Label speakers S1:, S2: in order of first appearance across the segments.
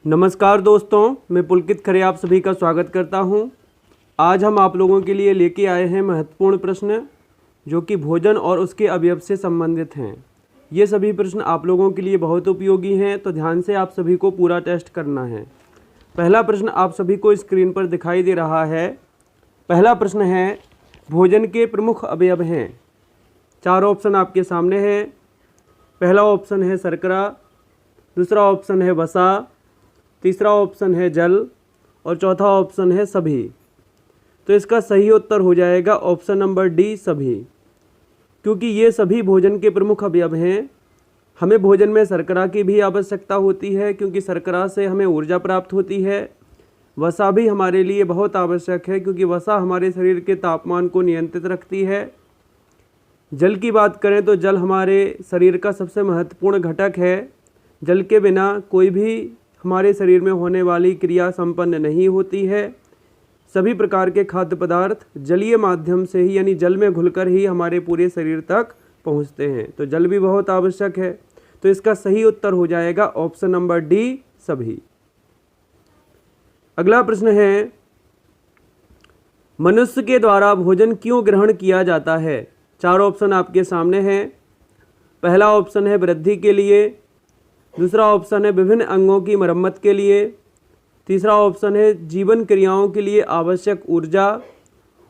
S1: नमस्कार दोस्तों, मैं पुलकित खरे आप सभी का स्वागत करता हूं। आज हम आप लोगों के लिए लेके आए हैं महत्वपूर्ण प्रश्न जो कि भोजन और उसके अवयव से संबंधित हैं। ये सभी प्रश्न आप लोगों के लिए बहुत उपयोगी हैं, तो ध्यान से आप सभी को पूरा टेस्ट करना है। पहला प्रश्न आप सभी को स्क्रीन पर दिखाई दे रहा है। पहला प्रश्न है, भोजन के प्रमुख अवयव हैं। 4 ऑप्शन आपके सामने हैं। पहला ऑप्शन है शर्करा, दूसरा ऑप्शन है वसा, तीसरा ऑप्शन है जल और चौथा ऑप्शन है सभी। तो इसका सही उत्तर हो जाएगा ऑप्शन नंबर डी, सभी, क्योंकि ये सभी भोजन के प्रमुख अवयव हैं। हमें भोजन में शर्करा की भी आवश्यकता होती है, क्योंकि शर्करा से हमें ऊर्जा प्राप्त होती है। वसा भी हमारे लिए बहुत आवश्यक है, क्योंकि वसा हमारे शरीर के तापमान को नियंत्रित रखती है। जल की बात करें तो जल हमारे शरीर का सबसे महत्वपूर्ण घटक है। जल के बिना कोई भी हमारे शरीर में होने वाली क्रिया संपन्न नहीं होती है। सभी प्रकार के खाद्य पदार्थ जलीय माध्यम से ही, यानी जल में घुलकर ही हमारे पूरे शरीर तक पहुंचते हैं। तो जल भी बहुत आवश्यक है। तो इसका सही उत्तर हो जाएगा ऑप्शन नंबर डी, सभी। अगला प्रश्न है, मनुष्य के द्वारा भोजन क्यों ग्रहण किया जाता है? 4 ऑप्शन आपके सामने हैं। पहला ऑप्शन है वृद्धि के लिए, दूसरा ऑप्शन है विभिन्न अंगों की मरम्मत के लिए, तीसरा ऑप्शन है जीवन क्रियाओं के लिए आवश्यक ऊर्जा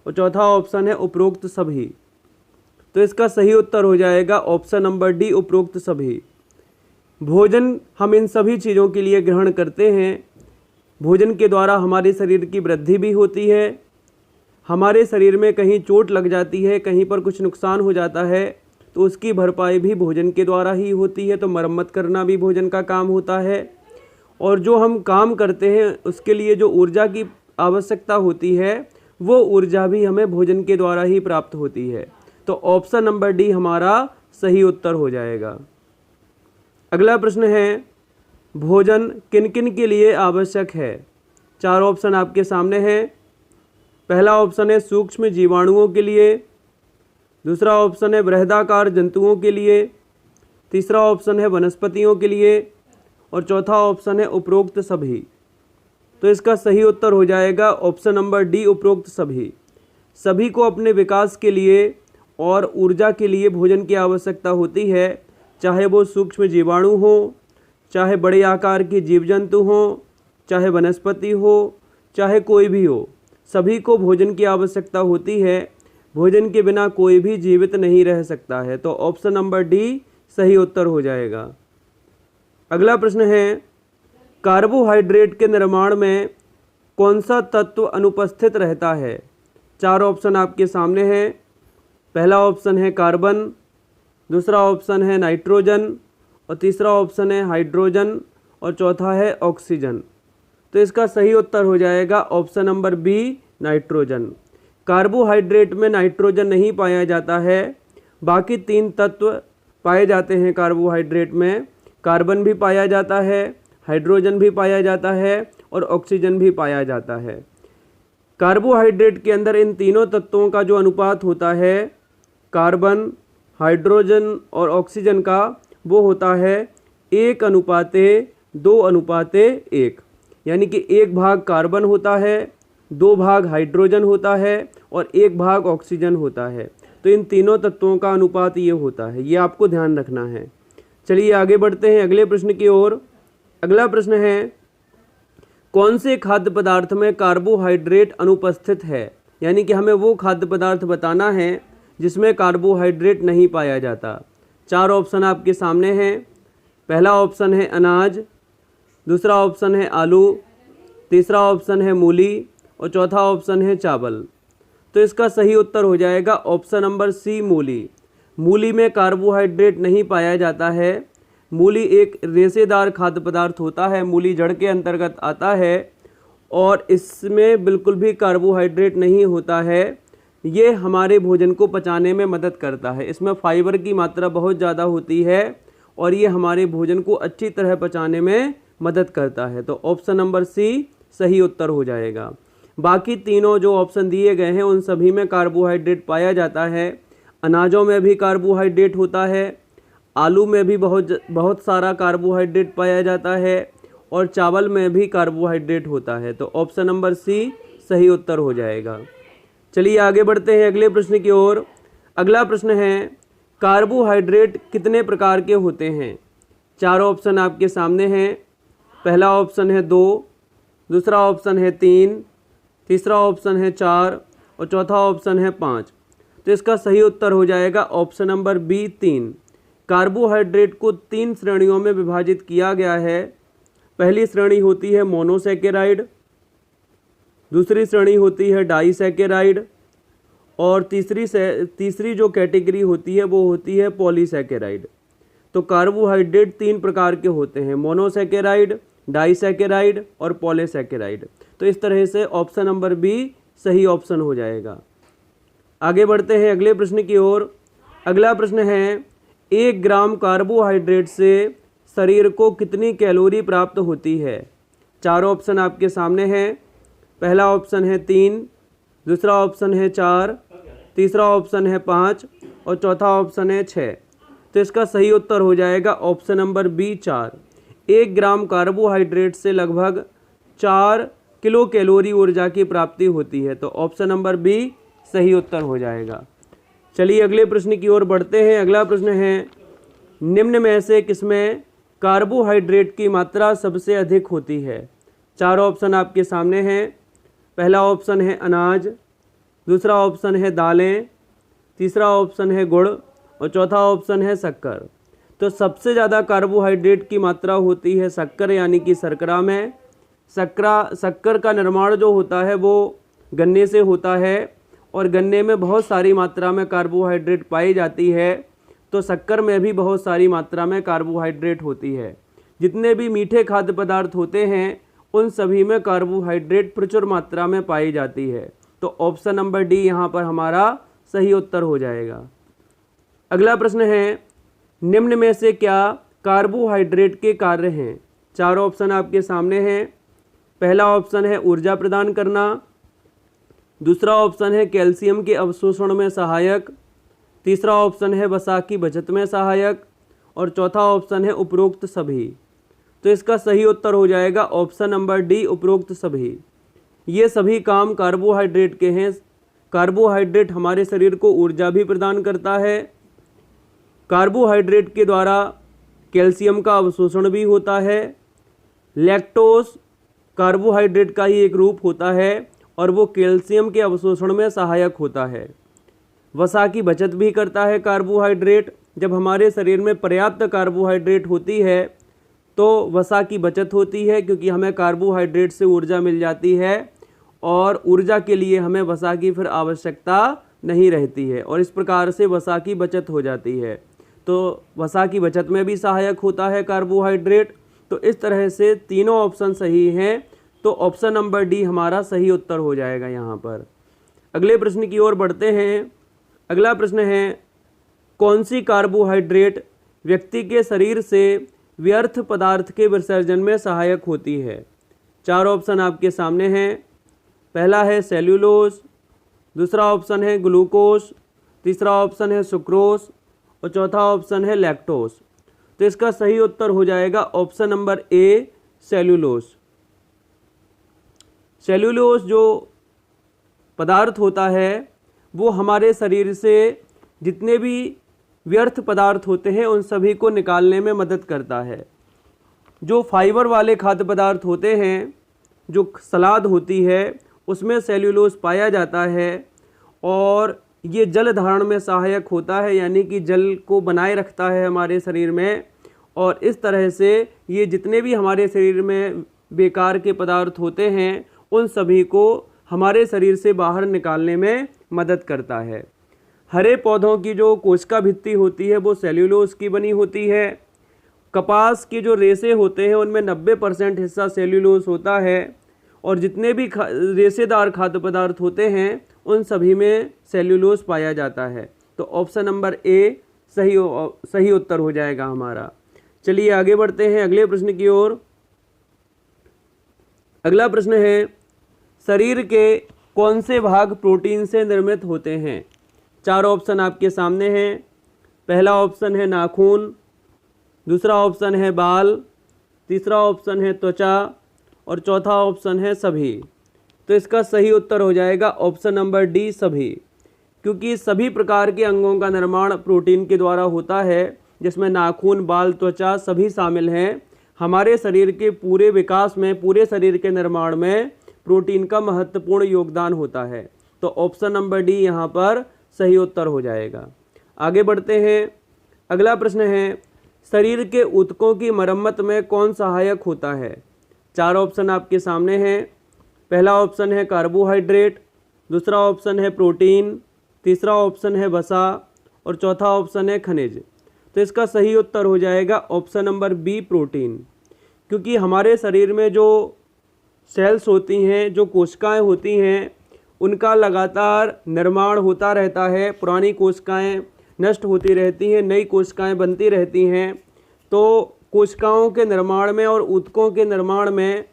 S1: और चौथा ऑप्शन है उपरोक्त सभी। तो इसका सही उत्तर हो जाएगा ऑप्शन नंबर डी, उपरोक्त सभी। भोजन हम इन सभी चीज़ों के लिए ग्रहण करते हैं। भोजन के द्वारा हमारे शरीर की वृद्धि भी होती है। हमारे शरीर में कहीं चोट लग जाती है, कहीं पर कुछ नुकसान हो जाता है, तो उसकी भरपाई भी भोजन के द्वारा ही होती है। तो मरम्मत करना भी भोजन का काम होता है। और जो हम काम करते हैं उसके लिए जो ऊर्जा की आवश्यकता होती है, वो ऊर्जा भी हमें भोजन के द्वारा ही प्राप्त होती है। तो ऑप्शन नंबर डी हमारा सही उत्तर हो जाएगा। अगला प्रश्न है, भोजन किन किन के लिए आवश्यक है? 4 ऑप्शन आपके सामने हैं। पहला ऑप्शन है सूक्ष्म जीवाणुओं के लिए, दूसरा ऑप्शन है बृहदाकार जंतुओं के लिए, तीसरा ऑप्शन है वनस्पतियों के लिए और चौथा ऑप्शन है उपरोक्त सभी। तो इसका सही उत्तर हो जाएगा ऑप्शन नंबर डी, उपरोक्त सभी। सभी को अपने विकास के लिए और ऊर्जा के लिए भोजन की आवश्यकता होती है, चाहे वो सूक्ष्म जीवाणु हो, चाहे बड़े आकार के जीव जंतु हों, चाहे वनस्पति हो, चाहे कोई भी हो, सभी को भोजन की आवश्यकता होती है। भोजन के बिना कोई भी जीवित नहीं रह सकता है। तो ऑप्शन नंबर डी सही उत्तर हो जाएगा। अगला प्रश्न है, कार्बोहाइड्रेट के निर्माण में कौन सा तत्व अनुपस्थित रहता है? 4 ऑप्शन आपके सामने हैं। पहला ऑप्शन है कार्बन, दूसरा ऑप्शन है नाइट्रोजन और तीसरा ऑप्शन है हाइड्रोजन और चौथा है ऑक्सीजन। तो इसका सही उत्तर हो जाएगा option number B, nitrogen. Carbohydrate में नाइट्रोजन नहीं पाया जाता है। बाकी 3 तत्व पाए जाते हैं कार्बोहाइड्रेट में। कार्बन भी पाया जाता है, हाइड्रोजन भी पाया जाता है और ऑक्सीजन भी पाया जाता है। कार्बोहाइड्रेट के अंदर इन तीनों तत्वों का जो अनुपात होता है, कार्बन, हाइड्रोजन और ऑक्सीजन का, वो होता है 1:2:1, यानी कि 1 भाग कार्बन होता है, 2 भाग हाइड्रोजन होता है और 1 भाग ऑक्सीजन होता है। तो इन तीनों तत्वों का अनुपात ये होता है, ये आपको ध्यान रखना है। चलिए आगे बढ़ते हैं अगले प्रश्न की ओर। अगला प्रश्न है, कौन से खाद्य पदार्थ में कार्बोहाइड्रेट अनुपस्थित है? यानी कि हमें वो खाद्य पदार्थ बताना है जिसमें कार्बोहाइड्रेट नहीं पाया जाता। 4 ऑप्शन आपके सामने हैं। पहला ऑप्शन है अनाज, दूसरा ऑप्शन है आलू, तीसरा ऑप्शन है मूली और चौथा ऑप्शन है चावल। तो इसका सही उत्तर हो जाएगा ऑप्शन नंबर सी, मूली। मूली में कार्बोहाइड्रेट नहीं पाया जाता है। मूली एक रेशेदार खाद्य पदार्थ होता है, मूली जड़ के अंतर्गत आता है और इसमें बिल्कुल भी कार्बोहाइड्रेट नहीं होता है। ये हमारे भोजन को पचाने में मदद करता है। इसमें फाइबर की मात्रा बहुत ज़्यादा होती है और ये हमारे भोजन को अच्छी तरह पचाने में मदद करता है। तो ऑप्शन नंबर सी सही उत्तर हो जाएगा। बाकी तीनों जो ऑप्शन दिए गए हैं उन सभी में कार्बोहाइड्रेट पाया जाता है। अनाजों में भी कार्बोहाइड्रेट होता है, आलू में भी बहुत सारा कार्बोहाइड्रेट पाया जाता है और चावल में भी कार्बोहाइड्रेट होता है। तो ऑप्शन नंबर सी सही उत्तर हो जाएगा। चलिए आगे बढ़ते हैं अगले प्रश्न की ओर। अगला प्रश्न है, कार्बोहाइड्रेट कितने प्रकार के होते हैं? चार ऑप्शन आपके सामने हैं। पहला ऑप्शन है 2, दूसरा ऑप्शन है 3, तीसरा ऑप्शन है 4 और चौथा ऑप्शन है 5। तो इसका सही उत्तर हो जाएगा ऑप्शन नंबर बी 3। कार्बोहाइड्रेट को 3 श्रेणियों में विभाजित किया गया है। पहली श्रेणी होती है मोनोसैकेराइड, दूसरी श्रेणी होती है डाइसैकेराइड और तीसरी जो कैटेगरी होती है वो होती है पॉलीसैकेराइड। तो कार्बोहाइड्रेट 3 प्रकार के होते हैं, मोनोसैकेराइड, डाइसैकेराइड और पॉलीसैकेराइड। तो इस तरह से ऑप्शन नंबर बी सही ऑप्शन हो जाएगा। आगे बढ़ते हैं अगले प्रश्न की ओर। अगला प्रश्न है, 1 ग्राम कार्बोहाइड्रेट से शरीर को कितनी कैलोरी प्राप्त होती है? चार ऑप्शन आपके सामने हैं। पहला ऑप्शन है 3, दूसरा ऑप्शन है 4, तीसरा ऑप्शन है 5 और चौथा ऑप्शन है 6। तो इसका सही उत्तर हो जाएगा option number B 4। 1 gram carbohydrate से लगभग 4 किलो कैलोरी ऊर्जा की प्राप्ति होती है। तो ऑप्शन नंबर बी सही उत्तर हो जाएगा। चलिए अगले प्रश्न की ओर बढ़ते हैं। अगला प्रश्न है, निम्न में से किसमें कार्बोहाइड्रेट की मात्रा सबसे अधिक होती है? चार ऑप्शन आपके सामने हैं। पहला ऑप्शन है अनाज, दूसरा ऑप्शन है दालें, तीसरा ऑप्शन है गुड़ और चौथा ऑप्शन है शक्कर। तो सबसे ज़्यादा कार्बोहाइड्रेट की मात्रा होती है शक्कर यानी कि शर्करा में। शक्कर का निर्माण जो होता है वो गन्ने से होता है और गन्ने में बहुत सारी मात्रा में कार्बोहाइड्रेट पाई जाती है। तो शक्कर में भी बहुत सारी मात्रा में कार्बोहाइड्रेट होती है। जितने भी मीठे खाद्य पदार्थ होते हैं उन सभी में कार्बोहाइड्रेट प्रचुर मात्रा में पाई जाती है। तो ऑप्शन नंबर डी यहाँ पर हमारा सही उत्तर हो जाएगा। अगला प्रश्न है, निम्न में से क्या कार्बोहाइड्रेट के कार्य हैं? चार ऑप्शन आपके सामने हैं। पहला ऑप्शन है ऊर्जा प्रदान करना, दूसरा ऑप्शन है कैल्शियम के अवशोषण में सहायक, तीसरा ऑप्शन है वसा की बचत में सहायक और चौथा ऑप्शन है उपरोक्त सभी। तो इसका सही उत्तर हो जाएगा ऑप्शन नंबर डी उपरोक्त सभी। ये सभी काम कार्बोहाइड्रेट के हैं। कार्बोहाइड्रेट हमारे शरीर को ऊर्जा भी प्रदान करता है। कार्बोहाइड्रेट के द्वारा कैल्शियम का अवशोषण भी होता है। लैक्टोज कार्बोहाइड्रेट का ही एक रूप होता है और वो कैल्शियम के अवशोषण में सहायक होता है। वसा की बचत भी करता है कार्बोहाइड्रेट। जब हमारे शरीर में पर्याप्त कार्बोहाइड्रेट होती है तो वसा की बचत होती है, क्योंकि हमें कार्बोहाइड्रेट से ऊर्जा मिल जाती है और ऊर्जा के लिए हमें वसा की फिर आवश्यकता नहीं रहती है और इस प्रकार से वसा की बचत हो जाती है। तो वसा की बचत में भी सहायक होता है कार्बोहाइड्रेट। तो इस तरह से तीनों ऑप्शन सही हैं। तो ऑप्शन नंबर डी हमारा सही उत्तर हो जाएगा यहाँ पर। अगले प्रश्न की ओर बढ़ते हैं। अगला प्रश्न है, कौन सी कार्बोहाइड्रेट व्यक्ति के शरीर से व्यर्थ पदार्थ के विसर्जन में सहायक होती है? चार ऑप्शन आपके सामने हैं। पहला है सेल्यूलोज, दूसरा ऑप्शन है ग्लूकोज, तीसरा ऑप्शन है सुक्रोज और चौथा ऑप्शन है लैक्टोज। तो इसका सही उत्तर हो जाएगा option number A cellulose. Cellulose जो पदार्थ होता है वो हमारे शरीर से जितने भी व्यर्थ पदार्थ होते हैं उन सभी को निकालने में मदद करता है। जो फाइबर वाले खाद्य पदार्थ होते हैं, जो सलाद होती है उसमें सेल्यूलोज पाया जाता है और ये जल धारण में सहायक होता है, यानी कि जल को बनाए रखता है हमारे शरीर में। और इस तरह से ये जितने भी हमारे शरीर में बेकार के पदार्थ होते हैं उन सभी को हमारे शरीर से बाहर निकालने में मदद करता है। हरे पौधों की जो कोशिका भित्ति होती है वो सेल्यूलोज की बनी होती है। कपास के जो रेशे होते हैं उनमें 90% हिस्सा सेल्यूलोज होता है और जितने भी रेशेदार खाद्य पदार्थ होते हैं उन सभी में सेल्यूलोज पाया जाता है। तो ऑप्शन नंबर ए सही उत्तर हो जाएगा हमारा। चलिए आगे बढ़ते हैं अगले प्रश्न की ओर। अगला प्रश्न है, शरीर के कौन से भाग प्रोटीन से निर्मित होते हैं? चार ऑप्शन आपके सामने हैं। पहला ऑप्शन है नाखून, दूसरा ऑप्शन है बाल, तीसरा ऑप्शन है त्वचा और चौथा ऑप्शन है सभी। तो इसका सही उत्तर हो जाएगा ऑप्शन नंबर डी सभी, क्योंकि सभी प्रकार के अंगों का निर्माण प्रोटीन के द्वारा होता है, जिसमें नाखून, बाल, त्वचा सभी शामिल हैं। हमारे शरीर के पूरे विकास में, पूरे शरीर के निर्माण में प्रोटीन का महत्वपूर्ण योगदान होता है। तो ऑप्शन नंबर डी यहाँ पर सही उत्तर हो जाएगा। आगे बढ़ते हैं। अगला प्रश्न है, शरीर के ऊतकों की मरम्मत में कौन सहायक होता है? 4 ऑप्शन आपके सामने हैं। पहला ऑप्शन है कार्बोहाइड्रेट, दूसरा ऑप्शन है प्रोटीन, तीसरा ऑप्शन है वसा और चौथा ऑप्शन है खनिज। तो इसका सही उत्तर हो जाएगा ऑप्शन नंबर बी प्रोटीन, क्योंकि हमारे शरीर में जो सेल्स होती हैं, जो कोशिकाएं होती हैं, उनका लगातार निर्माण होता रहता है। पुरानी कोशिकाएं नष्ट होती रहती हैं, नई कोशिकाएं बनती रहती हैं। तो कोशिकाओं के निर्माण में और ऊतकों के निर्माण में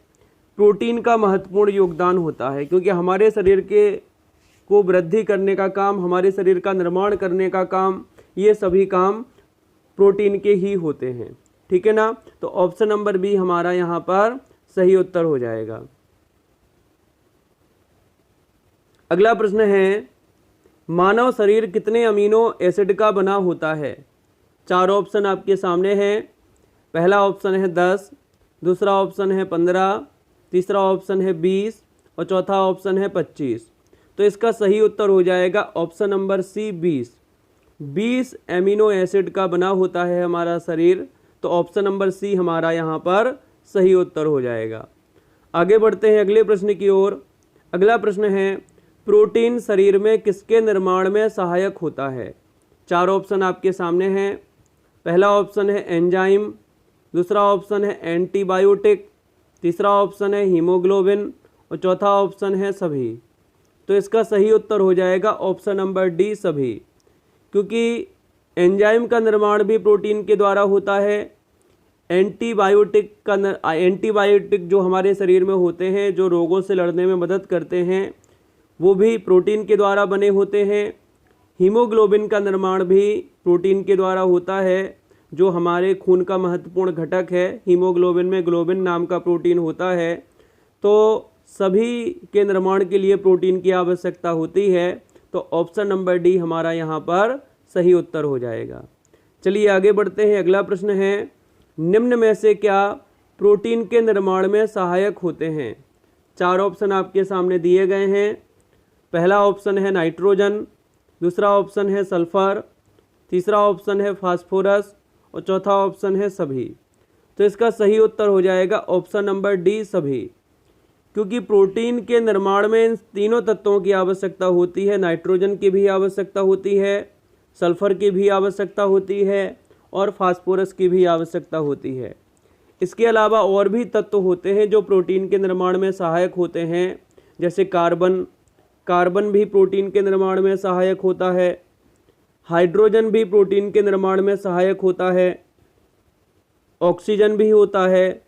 S1: प्रोटीन का महत्वपूर्ण योगदान होता है, क्योंकि हमारे शरीर के को वृद्धि करने का काम, हमारे शरीर का निर्माण करने का काम, ये सभी काम प्रोटीन के ही होते हैं। ठीक है ना? तो ऑप्शन नंबर बी हमारा यहाँ पर सही उत्तर हो जाएगा। अगला प्रश्न है, मानव शरीर कितने अमीनो एसिड का बना होता है? 4 ऑप्शन आपके सामने हैं। पहला ऑप्शन है 10, दूसरा ऑप्शन है 15, तीसरा ऑप्शन है 20 और चौथा ऑप्शन है 25। तो इसका सही उत्तर हो जाएगा option number C 20। 20 amino acid का बना होता है हमारा शरीर। तो ऑप्शन नंबर सी हमारा यहाँ पर सही उत्तर हो जाएगा। आगे बढ़ते हैं अगले प्रश्न की ओर। अगला प्रश्न है, प्रोटीन शरीर में किसके निर्माण में सहायक होता है? 4 ऑप्शन आपके सामने हैं। पहला ऑप्शन है एंजाइम, दूसरा ऑप्शन है एंटीबायोटिक, तीसरा ऑप्शन है हीमोग्लोबिन और चौथा ऑप्शन है सभी। तो इसका सही उत्तर हो जाएगा ऑप्शन नंबर डी सभी, क्योंकि एंजाइम का निर्माण भी प्रोटीन के द्वारा होता है। एंटीबायोटिक जो हमारे शरीर में होते हैं, जो रोगों से लड़ने में मदद करते हैं, वो भी प्रोटीन के द्वारा बने होते हैं। हीमोग्लोबिन का निर्माण भी प्रोटीन के द्वारा होता है, जो हमारे खून का महत्वपूर्ण घटक है। हीमोग्लोबिन में ग्लोबिन नाम का प्रोटीन होता है। तो सभी के निर्माण के लिए प्रोटीन की आवश्यकता होती है। तो ऑप्शन नंबर डी हमारा यहाँ पर सही उत्तर हो जाएगा। चलिए आगे बढ़ते हैं। अगला प्रश्न है, निम्न में से क्या प्रोटीन के निर्माण में सहायक होते हैं? 4 ऑप्शन आपके सामने दिए गए हैं। पहला ऑप्शन है नाइट्रोजन, दूसरा ऑप्शन है सल्फर, तीसरा ऑप्शन है फास्फोरस और चौथा ऑप्शन है सभी। तो इसका सही उत्तर हो जाएगा ऑप्शन नंबर डी सभी, क्योंकि प्रोटीन के निर्माण में इन तीनों तत्वों की आवश्यकता होती है। नाइट्रोजन की भी आवश्यकता होती है, सल्फर की भी आवश्यकता होती है और फास्फोरस की भी आवश्यकता होती है। इसके अलावा और भी तत्व होते हैं जो प्रोटीन के निर्माण में सहायक होते हैं, जैसे कार्बन भी प्रोटीन के निर्माण में सहायक होता है। हाइड्रोजन भी प्रोटीन के निर्माण में सहायक होता है। ऑक्सीजन भी होता है।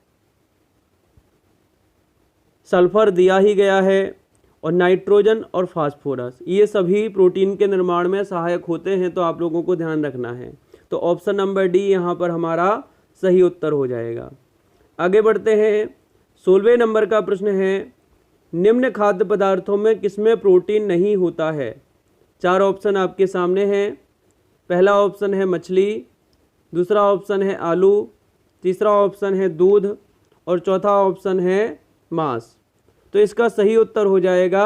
S1: सल्फर दिया ही गया है और नाइट्रोजन और फास्फोरस, ये सभी प्रोटीन के निर्माण में सहायक होते हैं। तो आप लोगों को ध्यान रखना है। तो ऑप्शन नंबर डी यहाँ पर हमारा सही उत्तर हो जाएगा। आगे बढ़ते हैं। 16वें नंबर का प्रश्न है, निम्न खाद्य पदार्थों में किसमें प्रोटीन नहीं होता है? 4 ऑप्शन आपके सामने हैं। पहला ऑप्शन है मछली, दूसरा ऑप्शन है आलू, तीसरा ऑप्शन है दूध और चौथा ऑप्शन है मांस। तो इसका सही उत्तर हो जाएगा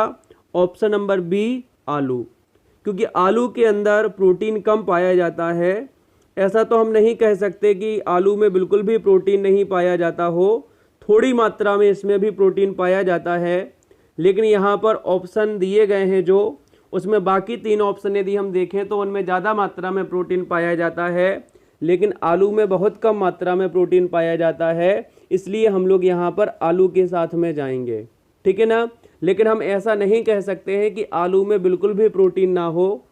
S1: ऑप्शन नंबर बी आलू, क्योंकि आलू के अंदर प्रोटीन कम पाया जाता है। ऐसा तो हम नहीं कह सकते कि आलू में बिल्कुल भी प्रोटीन नहीं पाया जाता हो, थोड़ी मात्रा में इसमें भी प्रोटीन पाया जाता है। लेकिन यहाँ पर ऑप्शन दिए गए हैं जो, उसमें बाकी 3 ऑप्शन यदि हम देखें तो उनमें ज़्यादा मात्रा में प्रोटीन पाया जाता है, लेकिन आलू में बहुत कम मात्रा में प्रोटीन पाया जाता है। इसलिए हम लोग यहाँ पर आलू के साथ में जाएंगे। ठीक है ना? लेकिन हम ऐसा नहीं कह सकते हैं कि आलू में बिल्कुल भी प्रोटीन ना हो।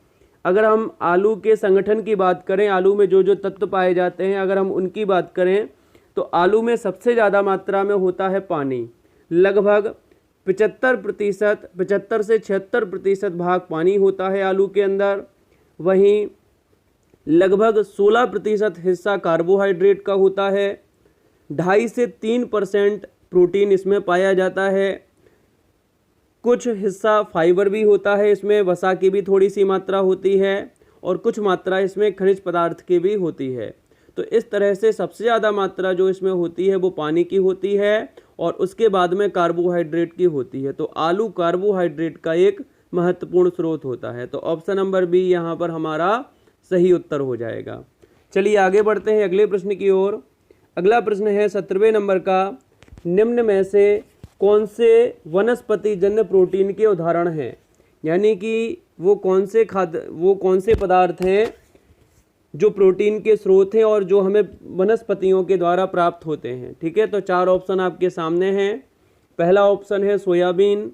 S1: अगर हम आलू के संगठन की बात करें, आलू में जो जो तत्व पाए जाते हैं, अगर हम उनकी बात करें तो आलू में सबसे ज़्यादा मात्रा में होता है पानी। लगभग 75% से 76% भाग पानी होता है आलू के अंदर। वहीं लगभग 16% हिस्सा कार्बोहाइड्रेट का होता है। 2.5 से 3% प्रोटीन इसमें पाया जाता है। कुछ हिस्सा फाइबर भी होता है, इसमें वसा की भी थोड़ी सी मात्रा होती है और कुछ मात्रा इसमें खनिज पदार्थ की भी होती है। तो इस तरह से सबसे ज़्यादा मात्रा जो इसमें होती है वो पानी की होती है और उसके बाद में कार्बोहाइड्रेट की होती है। तो आलू कार्बोहाइड्रेट का एक महत्वपूर्ण स्रोत होता है। तो ऑप्शन नंबर बी यहाँ पर हमारा सही उत्तर हो जाएगा। चलिए आगे बढ़ते हैं अगले प्रश्न की ओर। अगला प्रश्न है 17वें नंबर का, निम्न में से कौन से वनस्पति जन्य प्रोटीन के उदाहरण हैं? यानी कि वो कौन से पदार्थ हैं जो प्रोटीन के स्रोत हैं और जो हमें वनस्पतियों के द्वारा प्राप्त होते हैं। ठीक है, तो 4 ऑप्शन आपके सामने हैं। पहला ऑप्शन है सोयाबीन,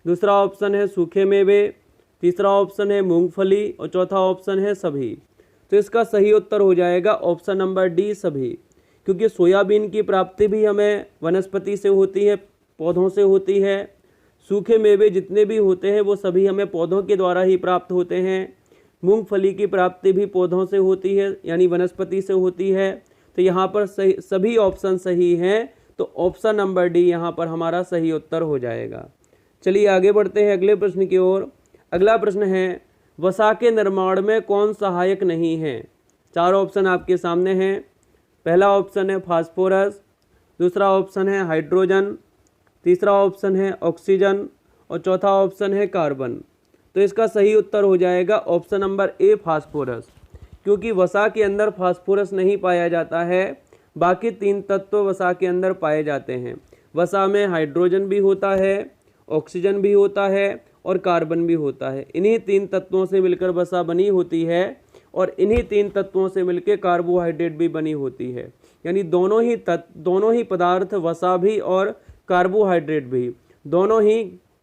S1: दूसरा ऑप्शन है सूखे मेवे, तीसरा ऑप्शन है मूंगफली और चौथा ऑप्शन है सभी। तो इसका सही उत्तर हो जाएगा ऑप्शन नंबर डी सभी, क्योंकि सोयाबीन की प्राप्ति भी हमें वनस्पति से होती है, पौधों से होती है। सूखे मेवे जितने भी होते हैं वो सभी हमें पौधों के द्वारा ही प्राप्त होते हैं। मूंगफली की प्राप्ति भी पौधों से होती है, यानी वनस्पति से होती है। तो यहाँ पर सभी ऑप्शन सही हैं, तो ऑप्शन नंबर डी यहाँ पर हमारा सही उत्तर हो जाएगा। चलिए आगे बढ़ते हैं अगले प्रश्न की ओर। अगला प्रश्न है, वसा के निर्माण में कौन सहायक नहीं है? 4 ऑप्शन आपके सामने हैं। पहला ऑप्शन है फास्फोरस, दूसरा ऑप्शन है हाइड्रोजन, तीसरा ऑप्शन है ऑक्सीजन और चौथा ऑप्शन है कार्बन। तो इसका सही उत्तर हो जाएगा ऑप्शन नंबर ए फास्फोरस, क्योंकि वसा के अंदर फास्फोरस नहीं पाया जाता है, बाकी 3 तत्व वसा के अंदर पाए जाते हैं। वसा में हाइड्रोजन भी होता है, ऑक्सीजन भी होता है और कार्बन भी होता है। इन्हीं 3 तत्वों से मिलकर वसा बनी होती है और इन्हीं 3 तत्वों से मिलकर कार्बोहाइड्रेट भी बनी होती है। यानी दोनों ही पदार्थ, वसा भी और कार्बोहाइड्रेट भी, दोनों ही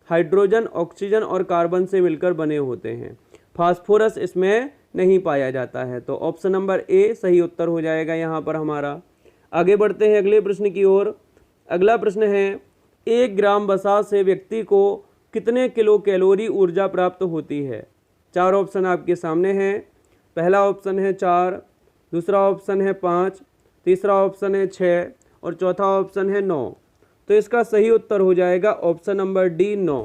S1: हाइड्रोजन, ऑक्सीजन और कार्बन से मिलकर बने होते हैं। फास्फोरस इसमें नहीं पाया जाता है। तो ऑप्शन नंबर ए सही उत्तर हो जाएगा यहाँ पर हमारा। आगे बढ़ते हैं अगले प्रश्न की ओर। अगला प्रश्न है, 1 ग्राम वसा से व्यक्ति को कितने किलो कैलोरी ऊर्जा प्राप्त होती है? 4 ऑप्शन आपके सामने हैं। पहला ऑप्शन है 4, दूसरा ऑप्शन है 5, तीसरा ऑप्शन है 6 और चौथा ऑप्शन है 9। तो इसका सही उत्तर हो जाएगा ऑप्शन नंबर डी 9।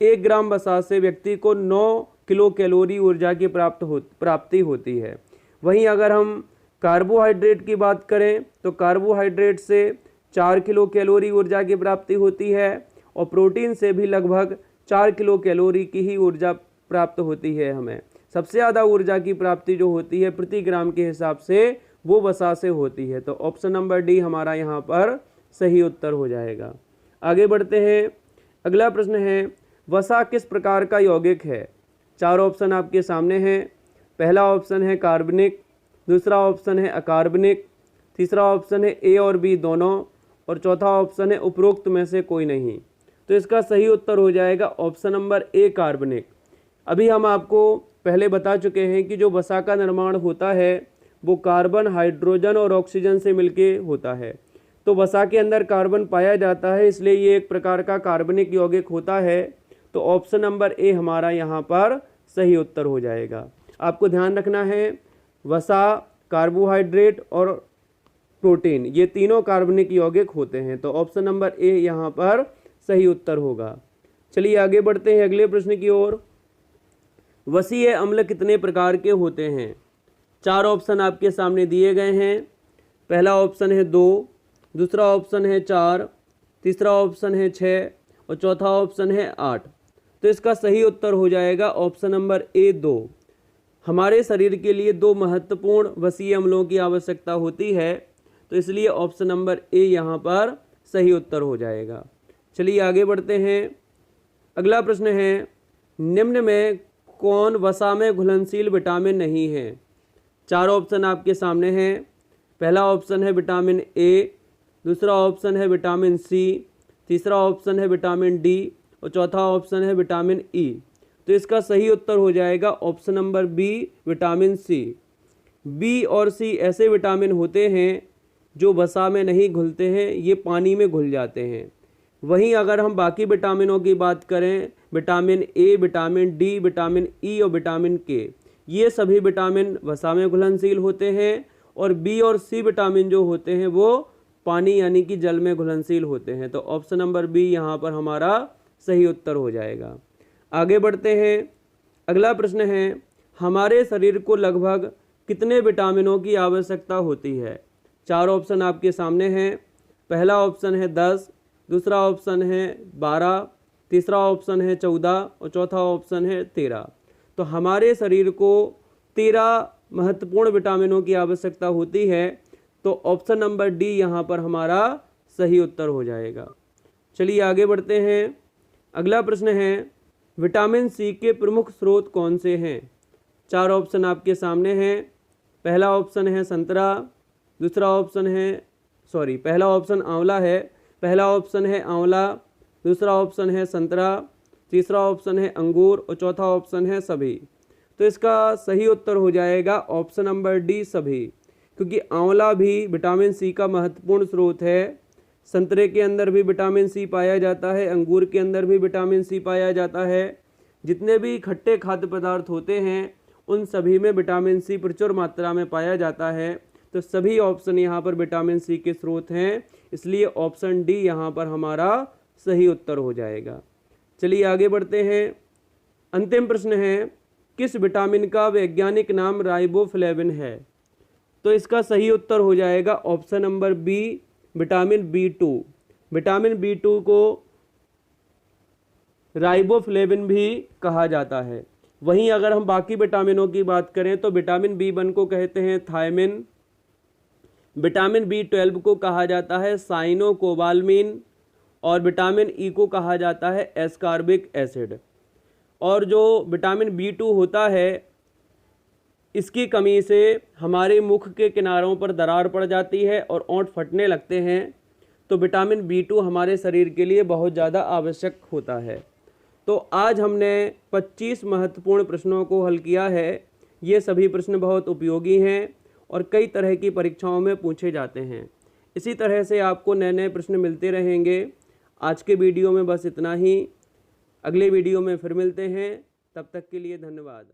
S1: 1 ग्राम वसा से व्यक्ति को 9 किलो कैलोरी ऊर्जा की प्राप्ति होती है। वहीं अगर हम कार्बोहाइड्रेट की बात करें तो कार्बोहाइड्रेट से 4 किलो कैलोरी ऊर्जा की प्राप्ति होती है और प्रोटीन से भी लगभग 4 किलो कैलोरी की ही ऊर्जा प्राप्त होती है हमें। सबसे ज़्यादा ऊर्जा की प्राप्ति जो होती है प्रति ग्राम के हिसाब से वो वसा से होती है। तो ऑप्शन नंबर डी हमारा यहाँ पर सही उत्तर हो जाएगा। आगे बढ़ते हैं। अगला प्रश्न है, वसा किस प्रकार का यौगिक है? 4 ऑप्शन आपके सामने हैं। पहला ऑप्शन है कार्बनिक, दूसरा ऑप्शन है अकार्बनिक, तीसरा ऑप्शन है ए और बी दोनों और चौथा ऑप्शन है उपरोक्त में से कोई नहीं। तो इसका सही उत्तर हो जाएगा ऑप्शन नंबर ए कार्बनिक। अभी हम आपको पहले बता चुके हैं कि जो वसा का निर्माण होता है वो कार्बन, हाइड्रोजन और ऑक्सीजन से मिलके होता है। तो वसा के अंदर कार्बन पाया जाता है, इसलिए ये एक प्रकार का कार्बनिक यौगिक होता है। तो ऑप्शन नंबर ए हमारा यहाँ पर सही उत्तर हो जाएगा। आपको ध्यान रखना है, वसा, कार्बोहाइड्रेट और प्रोटीन, ये तीनों कार्बनिक यौगिक होते हैं। तो ऑप्शन नंबर ए यहाँ पर सही उत्तर होगा। चलिए आगे बढ़ते हैं अगले प्रश्न की ओर। वसीय अम्ल कितने प्रकार के होते हैं? 4 ऑप्शन आपके सामने दिए गए हैं। पहला ऑप्शन है 2, दूसरा ऑप्शन है 4, तीसरा ऑप्शन है 6 और चौथा ऑप्शन है 8। तो इसका सही उत्तर हो जाएगा ऑप्शन नंबर ए 2। हमारे शरीर के लिए 2 महत्वपूर्ण वसीय अम्लों की आवश्यकता होती है, तो इसलिए ऑप्शन नंबर ए यहाँ पर सही उत्तर हो जाएगा। चलिए आगे बढ़ते हैं। अगला प्रश्न है, निम्न में कौन वसा में घुलनशील विटामिन नहीं है? 4 ऑप्शन आपके सामने हैं। पहला ऑप्शन है विटामिन ए, दूसरा ऑप्शन है विटामिन सी, तीसरा ऑप्शन है विटामिन डी और चौथा ऑप्शन है विटामिन ई। तो इसका सही उत्तर हो जाएगा option number B vitamin C. B और सी ऐसे विटामिन होते हैं जो वसा में नहीं घुलते हैं, ये पानी में घुल जाते हैं। वहीं अगर हम बाकी विटामिनों की बात करें, vitamin A, vitamin D, vitamin E और विटामिन के, ये सभी विटामिन वसा में घुलनशील होते हैं और बी और सी विटामिन जो होते हैं वो पानी यानी कि जल में घुलनशील होते हैं। तो ऑप्शन नंबर बी यहाँ पर हमारा सही उत्तर हो जाएगा। आगे बढ़ते हैं। अगला प्रश्न है, हमारे शरीर को लगभग कितने विटामिनों की आवश्यकता होती है? 4 ऑप्शन आपके सामने हैं। पहला ऑप्शन है 10, दूसरा ऑप्शन है 12, तीसरा ऑप्शन है 14 और चौथा ऑप्शन है 13। तो हमारे शरीर को 13 महत्वपूर्ण विटामिनों की आवश्यकता होती है। तो ऑप्शन नंबर डी यहाँ पर हमारा सही उत्तर हो जाएगा। चलिए आगे बढ़ते हैं। अगला प्रश्न है, विटामिन सी के प्रमुख स्रोत कौन से हैं? 4 ऑप्शन आपके सामने हैं। पहला ऑप्शन है संतरा, दूसरा ऑप्शन है पहला ऑप्शन आंवला है। पहला ऑप्शन है आंवला, दूसरा ऑप्शन है संतरा, तीसरा ऑप्शन है अंगूर और चौथा ऑप्शन है सभी। तो इसका सही उत्तर हो जाएगा ऑप्शन नंबर डी सभी, क्योंकि आंवला भी विटामिन सी का महत्वपूर्ण स्रोत है। संतरे के अंदर भी विटामिन सी पाया जाता है, अंगूर के अंदर भी विटामिन सी पाया जाता है। जितने भी खट्टे खाद्य पदार्थ होते हैं उन सभी में विटामिन सी प्रचुर मात्रा में पाया जाता है। तो सभी ऑप्शन यहाँ पर विटामिन सी के स्रोत हैं, इसलिए ऑप्शन डी यहाँ पर हमारा सही उत्तर हो जाएगा। चलिए आगे बढ़ते हैं। अंतिम प्रश्न है, किस विटामिन का वैज्ञानिक नाम राइबोफ्लेविन है? तो इसका सही उत्तर हो जाएगा option number B vitamin बी2। Vitamin बी2 को राइबोफ्लेविन भी कहा जाता है। वहीं अगर हम बाकी विटामिनों की बात करें तो विटामिन बी1 को कहते हैं थायमिन, विटामिन बी12 को कहा जाता है साइनोकोबालमिन और विटामिन ई को कहा जाता है एस्कॉर्बिक एसिड। और जो विटामिन बी2 होता है, इसकी कमी से हमारे मुख के किनारों पर दरार पड़ जाती है और ओंठ फटने लगते हैं। तो विटामिन बी2 हमारे शरीर के लिए बहुत ज़्यादा आवश्यक होता है। तो आज हमने 25 महत्वपूर्ण प्रश्नों को हल किया है। ये सभी प्रश्न बहुत उपयोगी हैं और कई तरह की परीक्षाओं में पूछे जाते हैं। इसी तरह से आपको नए नए प्रश्न मिलते रहेंगे। आज के वीडियो में बस इतना ही। अगले वीडियो में फिर मिलते हैं। तब तक के लिए धन्यवाद।